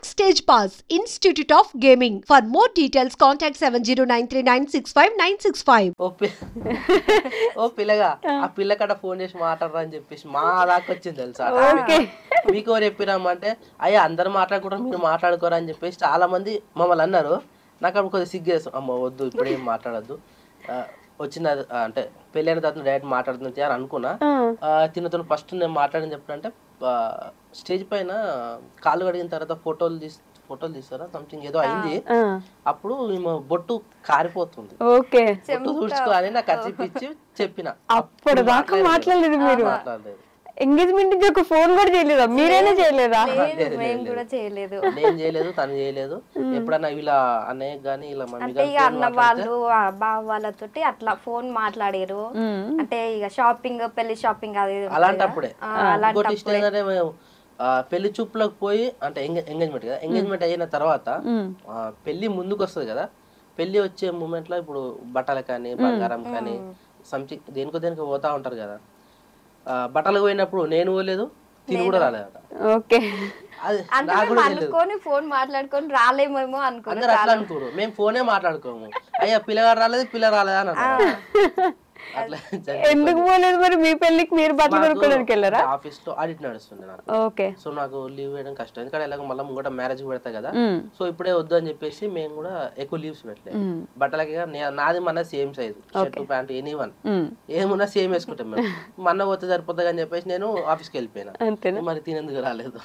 Backstage Pass, Institute of Gaming. For more details, contact 70939659659. ఓ పిల్లగా ఆ పిల్లకడ phone చేసి మాట్లాడరా అని చెప్పేసి మా దాకా వచ్చింది తెలుసా మీకు ఎవరు చెప్పినామంటే అయ్యా అందరు మాట్లాడుకుంటారు మీరు మాట్లాడుకోరా అని చెప్పేసి చాలా మంది మమ్మల్ని అన్నారు. నాకు అప్పుడు కొద్దిగా సిగ్గేస్తాం, అమ్మ వద్దు ఇప్పుడు ఏం మాట్లాడద్దు, వచ్చిన అంటే పెళ్ళైన తర్వాత డైరెక్ట్ మాట్లాడుతుంది అని అనుకున్నా. తినతో ఫస్ట్ నేను మాట్లాడని చెప్పానంటే స్టేజ్ పైన కాళ్ళు కడిగిన తర్వాత ఫోటోలు తీస్తారా సంథింగ్ ఏదో అయింది. అప్పుడు మేము బొట్టు కారిపోతుంది, బొట్టు చూసుకోవాలి నాకు కచ్చిపిచ్చి చెప్పిన. అప్పుడు దాకా మాట్లాడలేదు మీరు, ఎంగేజ్మెంట్ నుంచి ఒక ఫోన్ కూడా చేయలేదా? మీరైనా చేయలేదా? మేము కూడా చేయలేదు, నేను చేయలేదు, తను చేయలేదు. ఎప్పుడన్నా ఇలా అన్నయ్య గానీ ఇలా మమ్మీ అన్న వాళ్ళు బావ వాళ్ళతోటి అట్లా ఫోన్ మాట్లాడారు. అంటే ఇక షాపింగ్ పెళ్లి షాపింగ్ అది అలాంటప్పుడే. పెళ్లి చూపులకు పోయి అంటే ఎంగేజ్మెంట్ కదా, ఎంగేజ్మెంట్ అయిన తర్వాత పెళ్లి ముందుకు వస్తుంది కదా, పెళ్లి వచ్చే మూమెంట్ లో ఇప్పుడు బట్టలు కానీ బంగారం కానీ సంథింగ్ దేనికో పోతా ఉంటారు కదా. బట్టలకు పోయినప్పుడు నేను పోలేదు, తిని కూడా రాలేదు. అనుకోని ఫోన్ మాట్లాడుకొని రాలేమేమో అందరు అట్లా అనుకోరు, మేము ఫోనే మాట్లాడుకోము. అయ్యా పిల్లగాడు రాలేదు పిల్ల రాలేదా అని ఎందుకు పోలేదు మరి? మీ పెళ్లికి మీరు బట్టలు కొనుక్కోడానికి వెళ్ళారా? ఆఫీస్ లో ఆడిట్ నడుస్తుంది నాకు, సో నాకు లీవ్ వేయడం కష్టం, ఎందుకంటే ఎలాగో మళ్ళీ ముంగట మ్యారేజ్ పెడతా కదా. సో ఇప్పుడే వద్దు అని చెప్పేసి మేము కూడా ఎక్కువ లీవ్స్ పెట్టలేదు. బట్టలకి నాది మన same size shirt pant anyone ఏమున్నా సేమ్ వేసుకుంటాం మేము. మన పోతే సరిపోతుంది అని చెప్పేసి నేను ఆఫీస్కి వెళ్ళిపోయినా, మరి తినేందుకు రాలేదు.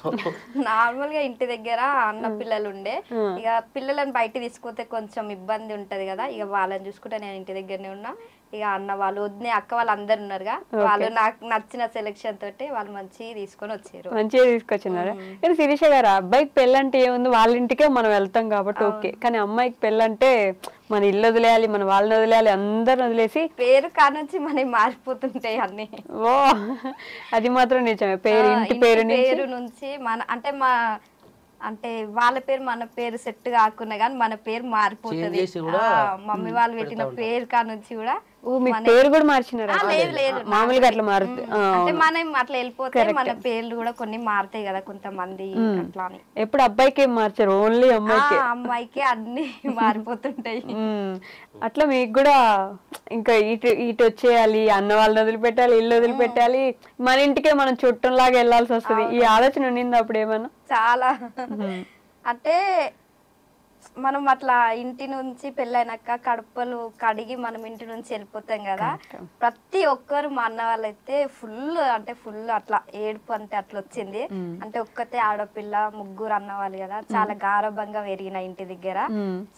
నార్మల్ గా ఇంటి దగ్గర అన్న పిల్లలు ఉండే, ఇక పిల్లలను బయట తీసుకుంటే కొంచెం ఇబ్బంది ఉంటది కదా, ఇక వాళ్ళని చూసుకుంటే నేను ఇంటి దగ్గరనే ఉన్నా. ఇక అన్న వాళ్ళు వద్దు అక్క వాళ్ళు అందరు ఉన్నారుగా, వాళ్ళు నాకు నచ్చిన సెలెక్షన్ తోటి వాళ్ళు మంచిగా తీసుకొని వచ్చారు. మంచిగా తీసుకొచ్చినారా? కానీ శిరీష గారు అబ్బాయికి పెళ్ళంటే ఏముంది, వాళ్ళ ఇంటికే మనం వెళ్తాం కాబట్టి ఓకే, కానీ అమ్మాయికి పెళ్ళంటే మన ఇల్లు వదిలేయాలి, మన వాళ్ళని వదిలేయాలి, అందరిని వదిలేసి పేరు కానుంచి మనకి మారిపోతుంటాయి అన్ని. ఓ అది మాత్రం నిజమే, పేరు ఇంటి పేరు నుంచి మన అంటే వాళ్ళ పేరు మన పేరు సెట్ కాకుండా కానీ మన పేరు మారిపోతుంది. మమ్మీ వాళ్ళు పెట్టిన పేరు కానుంచి కూడా పేరు కూడా మార్చినారా? మామూలుగా అట్లా మారుతుంది అంటే మనం అట్లా వెళ్ళిపోతే మన పేర్లు కూడా కొన్ని మారుతాయి కదా కొంతమంది అట్లా. ఎప్పుడు అబ్బాయికి మార్చారు? ఓన్లీ అమ్మాయికి అన్ని మారిపోతుంటాయి. అట్లా మీకు కూడా ఇంకా ఇటు వచ్చేయాలి, అన్న వాళ్ళని వదిలిపెట్టాలి, ఇల్లు వదిలిపెట్టాలి, మన ఇంటికే మనం చుట్టంలాగా వెళ్ళాల్సి వస్తుంది. ఈ ఆలోచన ఉండింది అప్పుడు ఏమన్నా? చాలా అంటే మనం అట్లా ఇంటి నుంచి పెళ్ళైనాక కడుపులు కడిగి మనం ఇంటి నుంచి వెళ్ళిపోతాం కదా, ప్రతి ఒక్కరు మా అన్న వాళ్ళైతే ఫుల్ అట్లా ఏడుపు అంటే అట్లా వచ్చింది. అంటే ఒక్కతే ఆడపిల్ల, ముగ్గురు అన్న వాళ్ళు కదా, చాలా గారభంగా పెరిగిన ఇంటి దగ్గర.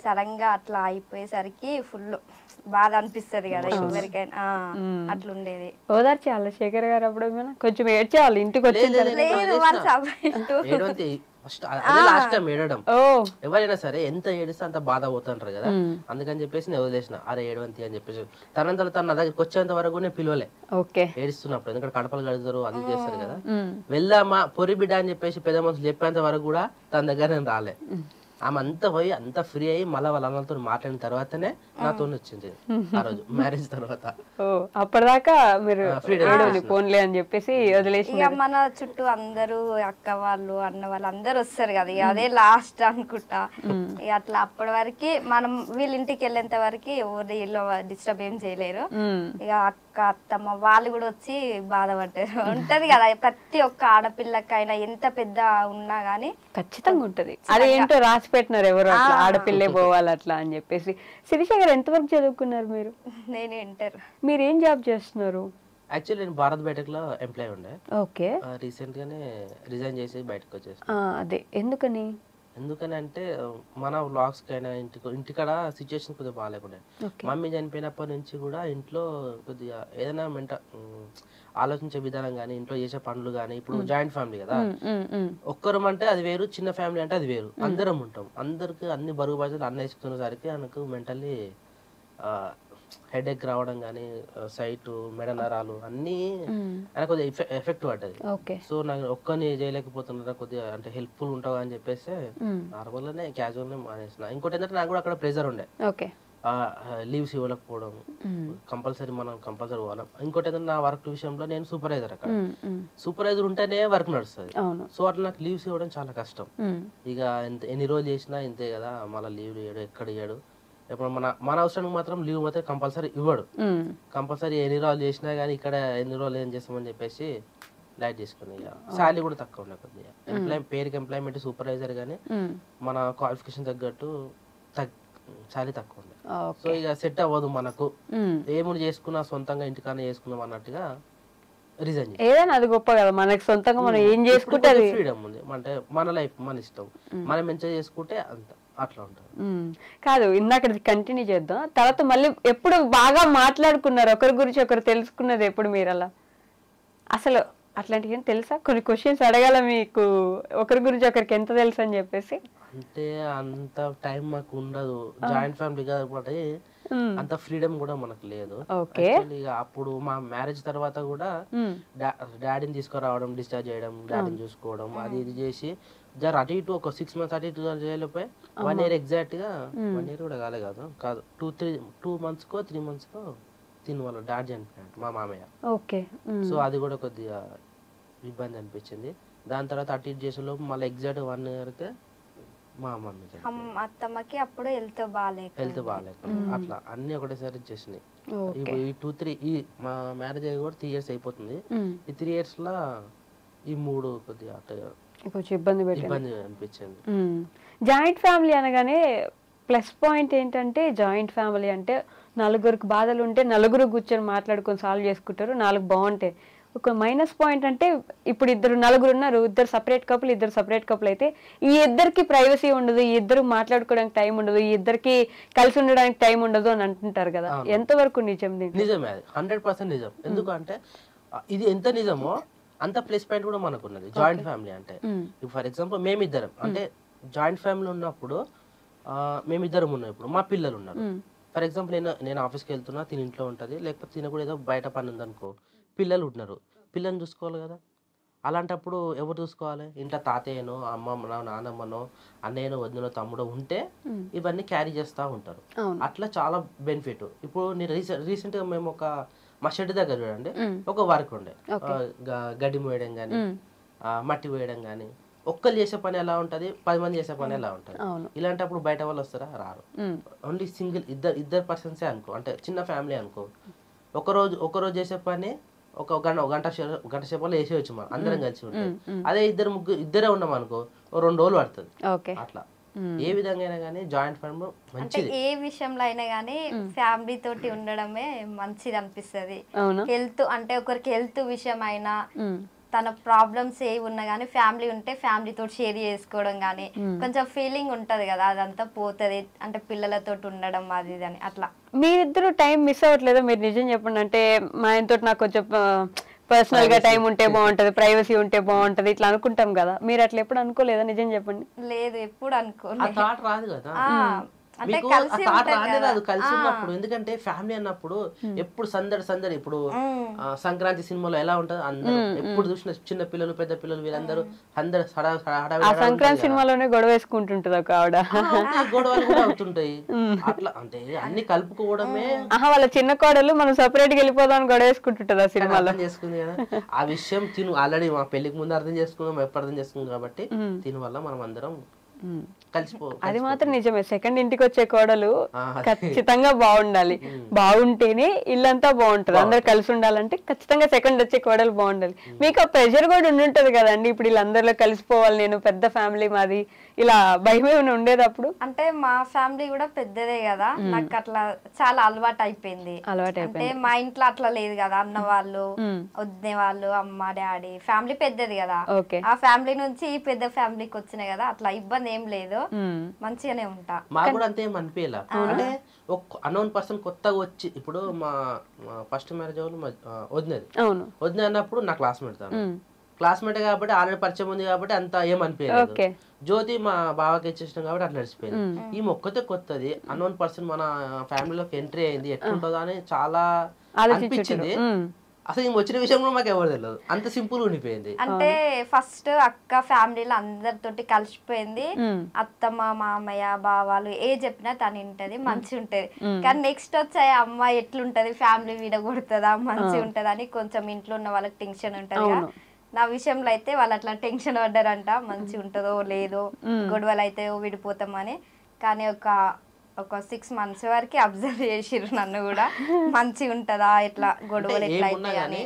సడన్ గా అట్లా అయిపోయేసరికి ఫుల్ బాధ అనిపిస్తది కదా ఎవరికైనా, అట్లుండేది. ఓదార్చేయాలి శేఖర్ గారు అప్పుడు కొంచెం ఏడ్చేయాలి ఇంటికి వచ్చి. ఫస్ట్ అదే లాస్ట్ టైం ఏడడం, ఎవరైనా సరే ఎంత ఏడిస్తే అంత బాధ పోతుంటారు కదా, అందుకని చెప్పేసి నేను వదిలేసిన. అరే ఏడవంతి అని చెప్పేసి తనంతలో తన నా దగ్గరికి వచ్చేంత వరకు నేను పిలవలే ఏడుస్తున్నప్పుడు, ఎందుకంటే కడపలు కడుగుతారు అది చేస్తారు కదా. వెళ్దామా పొరి బిడ్డ అని చెప్పేసి పెద్ద మనుషులు చెప్పేంత వరకు కూడా తన దగ్గర నేను రాలే. ఆమె అంతా పోయి అంతా ఫ్రీ అయ్యి మళ్ళీ వాళ్ళ అన్నతో మాట్లాడిన తర్వాతనే నాతో వచ్చింది ఆ రోజు మ్యారేజ్ తర్వాత. అప్పటిదాకా మీరు ఫోన్లే అని చెప్పేసి వదిలేసి. ఇక మన చుట్టూ అందరూ అక్క వాళ్ళు అన్న వాళ్ళు అందరు వస్తారు కదా, ఇక అదే లాస్ట్ అనుకుంటా. ఇక అట్లా అప్పటి వరకు మనం వీళ్ళ ఇంటికి వెళ్ళేంత వరకు ఎవరు ఇల్లు డిస్టర్బ్ ఏం చేయలేరు. ఇక అక్క అత్తమ్మ వాళ్ళు కూడా వచ్చి బాధపడ్డారు. ఉంటది కదా ప్రతి ఒక్క ఆడపిల్లకైనా ఎంత పెద్ద ఉన్నా గానీ ఖచ్చితంగా ఉంటది. అది ఏంటో రాసి పెట్టినారు ఎవరు అట్లా ఆడపిల్లే పోవాలి అట్లా అని చెప్పేసి. శిరీష గారు ఎంతవరకు చదువుకున్నారు మీరు? నేను ఇంటర్. మీరు ఏం జాబ్ చేస్తున్నారు? యాక్చువల్లీ నేను భారత్ బయోటెక్ లో ఎంప్లాయ్ ఉండే. ఓకే. రీసెంట్ గానే రిజైన్ చేసి బయటకు వచ్చేసాను. అదే ఎందుకని అంటే మన వ్లాగ్స్ కైనా ఇంటికాడ సిచ్యువేషన్ కొద్దిగా బాగాలేకుండా, మమ్మీ చనిపోయినప్పటి నుంచి కూడా ఇంట్లో కొద్దిగా ఏదైనా ఆలోచించే విధానం కానీ ఇంట్లో చేసే పనులు కానీ, ఇప్పుడు జాయింట్ ఫ్యామిలీ కదా, ఒక్కరం అంటే అది వేరు, చిన్న ఫ్యామిలీ అంటే అది వేరు, అందరం ఉంటాం. అందరికి అన్ని బరువు బాధ్యతలు అన్న వేసుకునేసరికి నాకు మెంటల్లీ హెడేక్ రావడం కానీ, సైట్ మెడ నరాలు అన్ని ఆయన కొద్దిగా ఎఫెక్ట్ పడ్డది. సో నాకు ఒక్కని చేయలేకపోతున్నా, కొద్దిగా అంటే హెల్ప్ఫుల్ ఉంటావు అని చెప్పేసి నార్మల్ గానే క్యాజువల్ గా మానేసిన. ఇంకోటి ఏంటంటే నాకు కూడా అక్కడ ప్రెజర్ ఉండే, లీవ్స్ ఇవ్వలేకపోవడం, కంపల్సరీ పోవాలి. ఇంకోటి ఏదైనా నా వర్క్ విషయంలో నేను సూపర్వైజర్, అక్కడ సూపర్వైజర్ ఉంటేనే వర్క్ నడుస్తుంది. సో అట్లా నాకు లీవ్స్ ఇవ్వడం చాలా కష్టం. ఇక ఎన్ని రోజులు చేసినా ఇంతే కదా, మళ్ళీ లీవ్ ఇవ్వడు, ఎక్కడ ఇవ్వడు. ఇప్పుడు మన అవసరానికి మాత్రం లీవ్ పోతే కంపల్సరీ ఇవ్వడు. కంపల్సరీ ఎన్ని రోజులు చేసినా కానీ ఇక్కడ ఎన్ని రోజులు ఏం చేస్తామని చెప్పేసి లైట్ చేసుకుని, ఇక శాలరీ కూడా తక్కువ ఉండే కొద్దిగా. పేరుకి ఎంప్లాయ్మెంట్ సూపర్వైజర్ కానీ మన క్వాలిఫికేషన్ తగ్గట్టు శాలరీ తక్కువ ఉండే. సో ఇక సెట్ అవ్వదు మనకు, ఏముడు చేసుకున్నా సొంతంగా ఇంటికానే చేసుకున్నాం అన్నట్టుగా రిజైన్ చేసి. ఏదైనా అది గొప్ప కదా, మనకి సొంతంగా మనం ఏం చేసుకుంటే ఫ్రీడమ్ ఉంది, అంటే మన లైఫ్ మన ఇష్టం, మనం ఎంజాయ్ చేసుకుంటే అంత అట్లా ఉంటుంది. కాదు, ఇందాక కంటిన్యూ చేద్దాం. తర్వాత మళ్ళీ ఎప్పుడు బాగా మాట్లాడుకున్నారు ఒకరి గురించి ఒకరు తెలుసుకున్నది ఎప్పుడు మీరు? అలా అసలు అట్లాంటివి ఏం తెలుసా? కొన్ని క్వశ్చన్స్ అడగాల మీకు, ఒకరి గురించి ఒకరికి ఎంత తెలుసు అని చెప్పేసి. అంటే అంత టైం మాకు ఉండదు, జాయింట్ ఫ్యామిలీ కాబట్టి అంత ఫ్రీడమ్ కూడా మనకు లేదు. అప్పుడు మా మ్యారేజ్ తర్వాత కూడా డాడీని తీసుకురావడం, డిశ్చార్జ్ చేయడం, డాడీని చూసుకోవడం, అది ఇది చేసి జర అటు ఇటు ఒక 6 months అటు ఇటు చేయలేకపోయి 1 year ఎగ్జాక్ట్ గా 1 year కూడా కాదు 2 months 3 months తిని వాళ్ళు డాడీ చనిపోయాడు మా మామయ్య. సో అది కూడా కొద్దిగా ఇబ్బంది అనిపించింది. దాని తర్వాత అటు ఇటు చేసే లోపు మళ్ళీ ఎగ్జాక్ట్ 1 year మా అత్తమ్మకి అప్పుడు హెల్త్ బాగాలేక అట్లా అన్ని ఒకటేసారి ఇచ్చేసినాయి. ఈ 2-3 ఈ మా మ్యారేజ్ అయ్యి కూడా 3 years అయిపోతుంది. ఈ 3 years లా ఈ 3 కొద్దిగా కొంచెం ఇబ్బంది అనిపించింది. జాయింట్ ఫ్యామిలీ అనగానే ప్లస్ పాయింట్ ఏంటంటే, జాయింట్ ఫ్యామిలీ అంటే నలుగురికి బాధలు ఉంటే నలుగురు కూర్చొని మాట్లాడుకొని సాల్వ్ చేసుకుంటారు, 4 బాగుంటాయి. ఒక మైనస్ పాయింట్ అంటే ఇప్పుడు నలుగురు ఉన్నారు, ఇద్దరు సపరేట్ కపుల్ అయితే ఈ ఇద్దరికి ప్రైవసీ ఉండదు, ఈ ఇద్దరు మాట్లాడుకోవడానికి టైం ఉండదు, ఈ ఇద్దరికి కలిసి ఉండడానికి టైం ఉండదు అని అంటుంటారు కదా, ఎంతవరకు నిజం? నిజమే, అది 100% నిజం. ఎందుకంటే ఇది ఎంత నిజమో అంత ప్లస్ పాయింట్ కూడా మనకు ఉన్నది జాయింట్ ఫ్యామిలీ అంటే. ఫర్ ఎగ్జాంపుల్ మేమిద్దరం అంటే జాయింట్ ఫ్యామిలీ ఉన్నప్పుడు మేమిద్దరం ఉన్నాం, ఇప్పుడు మా పిల్లలు ఉన్నారు. ఫర్ ఎగ్జాంపుల్ నేను ఆఫీస్కి వెళ్తున్నా, తిని ఇంట్లో ఉంటుంది, లేకపోతే తిన కూడా ఏదో బయట పని ఉందనుకో, పిల్లలు ఉంటున్నారు, పిల్లల్ని చూసుకోవాలి కదా. అలాంటప్పుడు ఎవరు చూసుకోవాలి? ఇంట్లో తాతయ్యనో అమ్మమ్మనో నానమ్మనో అన్నయ్యనో వదినో తమ్ముడో ఉంటే ఇవన్నీ క్యారీ చేస్తూ ఉంటారు. అట్లా చాలా బెనిఫిట్. ఇప్పుడు నేను రీసెంట్గా మేము మా షెడ్ దగ్గర చూడండి, ఒక వర్క్ ఉండే, గడ్డి మోయడం కానీ మట్టి వేయడం కానీ. ఒక్కరు చేసే పని ఎలా ఉంటది, 10 మంది చేసే పని ఎలా ఉంటది. ఇలాంటప్పుడు బయట వాళ్ళు వస్తారా? రారు. ఓన్లీ సింగిల్ ఇద్దరు పర్సన్సే అనుకో, అంటే చిన్న ఫ్యామిలీ అనుకో, ఒక రోజు చేసే పని ఒక గంట సేపట్లో వేసేయచ్చు మనం అందరం కలిసి ఉంటాం. అదే ఇద్దరే ఉన్నాం అనుకో, 2 రోజులు పడుతుంది. అట్లా ఏ విధంగా అయినా కానీ జాయింట్ ఫ్యామిలీ మంచిది. ఏ విషయంలో అయినా కానీ ఫ్యామిలీ తోటి ఉండడమే మంచిది అనిపిస్తుంది. హెల్త్ అంటే ఒకరికి హెల్త్ విషయం అయినా, తన ప్రాబ్లమ్స్ ఏ ఉన్నా గానీ ఫ్యామిలీ ఉంటే ఫ్యామిలీ తోటి షేర్ చేసుకోవడం గానీ కొంచెం ఫీలింగ్ ఉంటది కదా, అదంతా పోతుంది. అంటే పిల్లలతో ఉండడం అది అని. అట్లా మీరిద్దరు టైం మిస్ అవ్వట్లేదో మీరు నిజం చెప్పండి. అంటే మా ఆయనతో నాకు కొంచెం పర్సనల్ గా టైం ఉంటే బాగుంటది, ప్రైవసీ ఉంటే బాగుంటది ఇట్లా అనుకుంటాం కదా, మీరు అట్లా ఎప్పుడు అనుకోలేదా? నిజం చెప్పండి. లేదు, ఎప్పుడు అనుకోలేదు. రాదు కదా కలిసి ఉన్నప్పుడు. ఎందుకంటే ఫ్యామిలీ అన్నప్పుడు ఎప్పుడు సందడి. ఇప్పుడు సంక్రాంతి సినిమాలో ఎలా ఉంటది, అందరూ ఎప్పుడు చూసిన చిన్న పిల్లలు పెద్ద పిల్లలు వీళ్ళందరూ అందరు సంక్రాంతి సినిమాలోనే గొడవ వేసుకుంటుంటది ఒక ఆవిడ, గొడవలు కూడా అవుతుంటాయి. అట్లా అంటే అన్ని కలుపుకోవడమే. వాళ్ళ చిన్న కోడలు మనం సపరేట్ గా వెళ్ళిపోదాం గొడవ వేసుకుంటుంటది ఆ సినిమాలో. చేసుకుంది కదా ఆ విషయం. తిను ఆల్రెడీ మా పెళ్లికి ముందు అర్థం చేసుకున్నాం, ఎప్పుడు అర్థం చేసుకున్నాం కాబట్టి దీని వల్ల మనం అందరం అది మాత్రం నిజమే. సెకండ్ ఇంటికి వచ్చే కోడలు ఖచ్చితంగా బాగుండాలి, బాగుంటేనే ఇల్లంతా బాగుంటది. అందరు కలిసి ఉండాలంటే ఖచ్చితంగా సెకండ్ వచ్చే కోడలు బాగుండాలి. మీకు ఆ ప్రెషర్ కూడా ఉండుంటది కదండి, ఇప్పుడు వీళ్ళందరిలో కలిసిపోవాలి, నేను పెద్ద ఫ్యామిలీ మాది, ఇలా భయం ఏమైనా ఉండేది అప్పుడు? అంటే మా ఫ్యామిలీ కూడా పెద్దదే కదా, నాకు అట్లా చాలా అలవాటు అయిపోయింది. అంటే మా ఇంట్లో అట్లా లేదు కదా, అన్న వాళ్ళు వదినే వాళ్ళు అమ్మ డాడీ ఫ్యామిలీ పెద్దది కదా, ఆ ఫ్యామిలీ నుంచి ఈ పెద్ద ఫ్యామిలీకి వచ్చినాయి కదా, అట్లా ఇబ్బంది ఏం లేదు, మంచిగానే ఉంటా. మాకు కూడా అంతే ఏం అనిపించలే. అంటే ఒక అన్నోన్ పర్సన్ కొత్తగా వచ్చి, ఇప్పుడు మా ఫస్ట్ మ్యారేజ్ వదిన అన్నప్పుడు నా క్లాస్మేట్ కాబట్టి ఆల్రెడీ పరిచయం ఉంది కాబట్టి అంత ఏమనిపించలేదు. జ్యోతి మా బావకి ఇచ్చేసినాం కాబట్టి అట్లా నడిచిపోయింది. ఈ మొక్కతే కొత్తది అన్నోన్ పర్సన్ మన ఫ్యామిలీలోకి ఎంట్రీ అయింది, ఎట్లుంటుందో అని చాలా అనిపించింది. అసలు ఈమె వచ్చిన విషయం కూడా మాకు ఎవరు తెలియదు, అంత సింపుల్ ఉండిపోయింది. అంటే ఫస్ట్ అక్క ఫ్యామిలీలో అందరితోటి కలిసిపోయింది. అత్తమ్మ మామయ్య బావాలు ఏ చెప్పినా తను వింటది, మంచిగా ఉంటది. కానీ నెక్స్ట్ వచ్చే అమ్మ ఎట్లుంటది, ఫ్యామిలీ విడగొడుతుందా, మంచిగా ఉంటదా అని కొంచెం ఇంట్లో ఉన్న వాళ్ళకి టెన్షన్ ఉంటది. నా విషయంలో అయితే వాళ్ళు అట్లా టెన్షన్ పడ్డారంట, మంచిగా ఉంటుందో లేదో, గొడవలు అయితే విడిపోతామని. కానీ ఒక 6 months వరకు అబ్జర్వ్ చేసిర్రు నన్ను కూడా, మంచిగా ఉంటదా ఇట్లా గొడవలు ఎట్లా అయితే అని.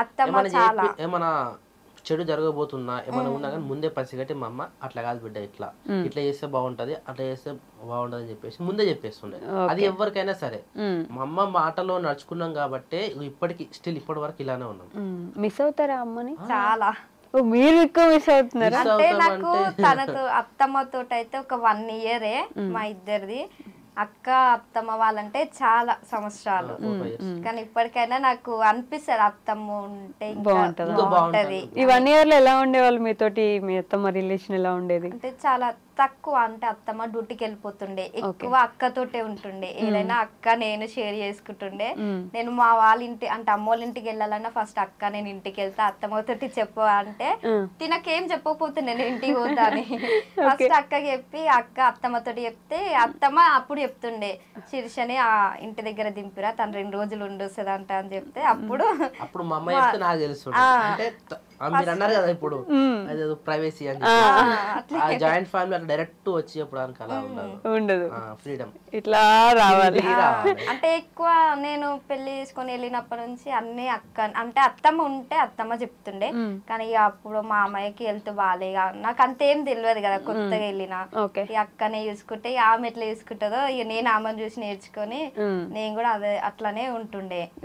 అత్తమ్మ చాలా ఏమన్నా చెడు జరగబోతున్నా ఏమైనా ఉన్నా కానీ ముందే పసిగట్టి మా అమ్మ అట్లా కాదు బిడ్డ, ఇట్లా చేస్తే బాగుంటది, అట్లా చేస్తే బాగుంటది అని చెప్పేసి ముందే చెప్పేస్తుండే. అది ఎవరికైనా సరే మా అమ్మ మాటలో నడుచుకున్నాం కాబట్టి ఇప్పటికి స్టిల్ ఇప్పటి వరకు ఇలానే ఉన్నాం. మిస్ అవుతారా అమ్మని? చాలా. మీరు ఎక్కువ మిస్ అవుతున్నారా? అంటే నాకు తనతో అత్తమ్మతో అయితే ఒక 1 year మా ఇద్దరిది. అక్క అత్తమ్మ వాళ్ళంటే చాలా సంవత్సరాలు. కానీ ఇప్పటికైనా నాకు అనిపిస్తుంది అత్తమ్మ ఉంటే బాగుంటది. ఈ 1 year లో ఎలా ఉండేవాళ్ళు మీతోటి? మీ అత్తమ్మ రిలేషన్ ఎలా ఉండేది? అంటే చాలా తక్కువ. అంటే అత్తమ్మ డ్యూటీకి వెళ్ళిపోతుండే, ఎక్కువ అక్కతోటే ఉంటుండే. ఏదైనా అక్క నేను షేర్ చేసుకుంటుండే. నేను మా వాళ్ళ ఇంటి అంటే అమ్మోళ్ళ ఇంటికి వెళ్ళాలన్నా ఫస్ట్ అక్క నేను ఇంటికి వెళ్తా, అత్తమ్మతోటి చెప్పు అంటే తినకేం చెప్పకపోతుండే నేను ఇంటికి పోతా అని. ఫస్ట్ అక్కకి చెప్పి అక్క అత్తమ్మతోటి చెప్తే అత్తమ్మ అప్పుడు చెప్తుండే, శిరీషని ఆ ఇంటి దగ్గర దింపిరా, తను 2 రోజులు ఉండొస్తుందంట అని చెప్తే అప్పుడు మా అమ్మ చెప్తే నాకు తెలుసు. అంటే మీరు అన్నారు కదా ఇప్పుడు అదేదో ప్రైవసీ అని, జాయింట్ ఫ్యామిలీ అట్లా డైరెక్ట్ వచ్చి చెప్పడానికి అలా ఉండదు, ఫ్రీడమ్ ఇట్లా రావాలి. అంటే ఎక్కువ నేను పెళ్లి చేసుకొని వెళ్ళినప్పటి నుంచి అన్ని అక్క అంటే అత్తమ్మ ఉంటే అత్తమ్మ చెప్తుండే. కానీ అప్పుడు మా అమ్మాయికి హెల్త్ బాగాలే, నాకు అంతేం తెలియదు కదా, కొత్తగా వెళ్ళిన ఈ అక్కనే చూసుకుంటే ఆమె ఎట్లా చూసుకుంటుందో నేను ఆమెను చూసి నేర్చుకొని నేను కూడా అదే అట్లానే ఉంటుండే.